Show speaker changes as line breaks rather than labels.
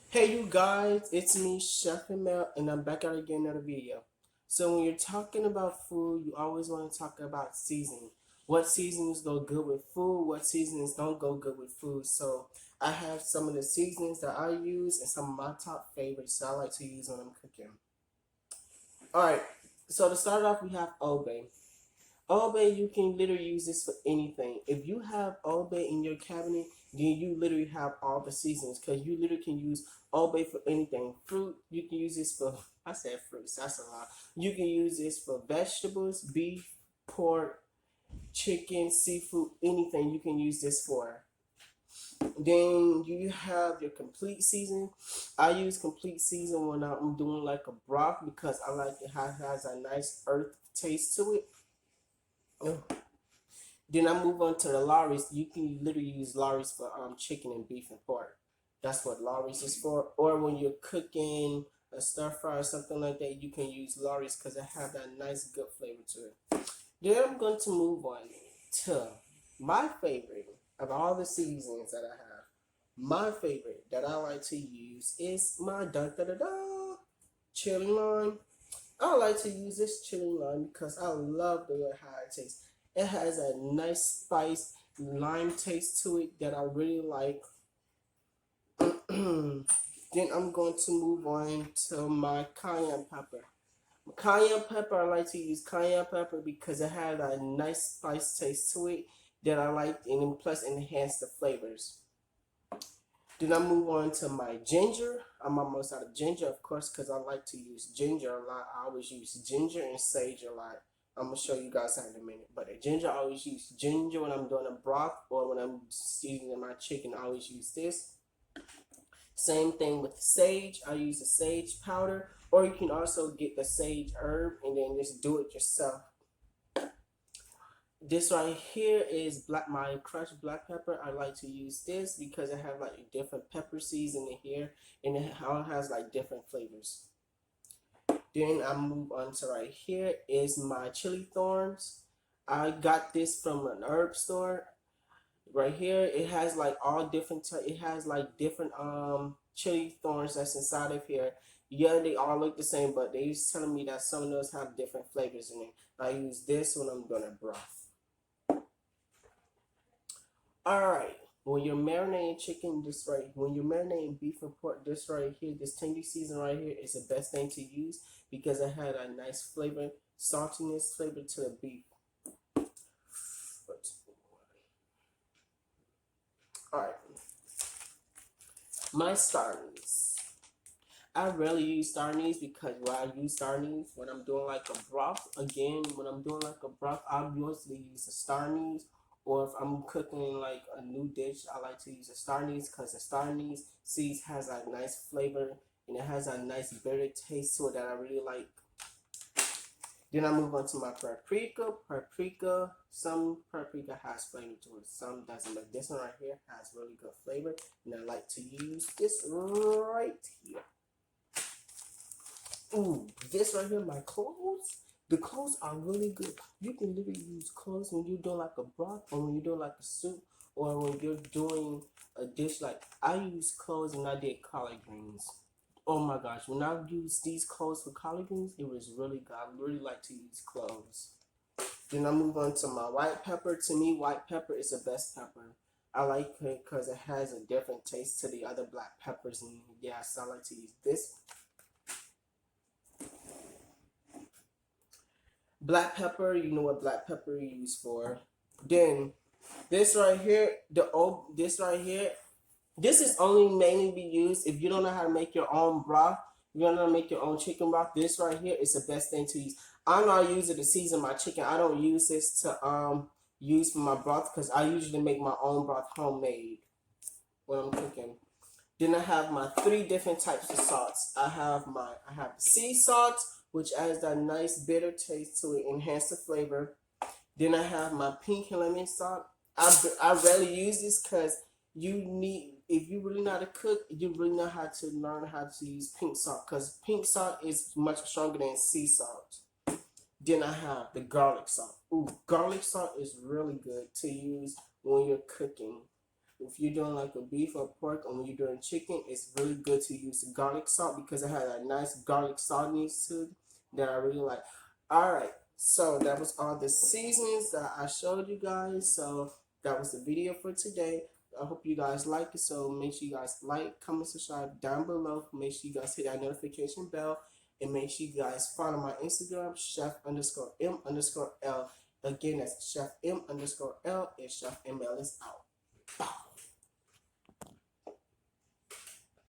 Hey you guys, it's me, Chef Mel, and I'm back out again another video. So when you're talking about food, you always want to talk about seasoning. What seasonings go good with food, what seasonings don't go good with food. So I have some of the seasonings that I use and some of my top favorites that I like to use when I'm cooking. Alright, so to start off we have Old Bay. Old Bay, you can literally use this for anything. If you have Old Bay in your cabinet, then you literally have all the seasons because you literally can use Old Bay for anything. Fruit, you can use this for, I said fruits, that's a lot. You can use this for vegetables, beef, pork, chicken, seafood, anything you can use this for. Then you have your complete season. I use complete season when I'm doing like a broth because I like it how it has a nice earth taste to it. Then I move on to the Lawry's. You can literally use Lawry's for chicken and beef and pork. That's what Lawry's is for. Or when you're cooking a stir fry or something like that, you can use Lawry's because it have that nice good flavor to it. Then I'm going to move on to my favorite of all the seasons that I have. My favorite that I like to use is my da da da da chili lime. I like to use this chili lime because I love the way how it tastes. It has a nice spice lime taste to it that I really like. Then I'm going to move on to my cayenne pepper. Cayenne pepper, I like to use cayenne pepper because it has a nice spice taste to it that I like and then plus enhance the flavors. Then I move on to my ginger. I'm almost out of ginger, of course, because I like to use ginger a lot. I always use ginger and sage a lot. I'm gonna show you guys that in a minute. But the ginger, I always use ginger when I'm doing a broth or when I'm seasoning my chicken. I always use this. Same thing with sage. I use the sage powder, or you can also get the sage herb and then just do it yourself. This right here is my crushed black pepper. I like to use this because it has like different pepper seeds in here and it all has like different flavors. Then I move on to right here is my chili thorns. I got this from an herb store. Right here it has like all different it has like different chili thorns that's inside of here. Yeah, they all look the same, but they was telling me that some of those have different flavors in it. I use this when I'm doing a broth. All right. When you're marinating chicken, this right. When you're marinating beef and pork, this right here, this tangy season right here is the best thing to use because it had a nice flavor, saltiness flavor to the beef. All right. My star anise. I rarely use star anise because when I use star anise when I'm doing like a broth, again, when I'm doing like a broth, I mostly use a star anise. Or if I'm cooking like a new dish, I like to use a star anise because the star anise seeds has a nice flavor and it has a nice bitter taste to it that I really like. Then I move on to my paprika. Paprika, some paprika has flavor to it, some doesn't. But this one right here has really good flavor, and I like to use this right here. Ooh, this right here, my cloves. The cloves are really good. You can literally use cloves when you're doing like a broth or when you're doing like a soup or when you're doing a dish like I use cloves and I did collard greens. Oh my gosh, when I used these cloves for collard greens, it was really good. I really like to use cloves. Then I move on to my white pepper. To me, white pepper is the best pepper. I like it because it has a different taste to the other black peppers. And yes, I like to use this. Black pepper, you know what black pepper you use for. Then this right here, this right here, this is only mainly be used if you don't know how to make your own broth. You don't know how to make your own chicken broth. This right here is the best thing to use. I'm not using it to season my chicken. I don't use this to use for my broth because I usually make my own broth homemade when I'm cooking. Then I have my three different types of salts. I have the sea salt, which adds that nice bitter taste to it, enhance the flavor. Then I have my pink lemon salt. I rarely use this because you need if you really know how to cook, you really know how to learn how to use pink salt because pink salt is much stronger than sea salt. Then I have the garlic salt. Ooh, garlic salt is really good to use when you're cooking. If you're doing like a beef or pork, and when you're doing chicken, it's really good to use garlic salt because it has a nice garlic saltiness to it that I really like. All right, so that was all the seasonings that I showed you guys. So that was the video for today. I hope you guys like it. So make sure you guys like, comment, subscribe down below. Make sure you guys hit that notification bell. And make sure you guys follow my Instagram, chef_M_L. Again, that's chef M_L. And chef ML is out. Bow.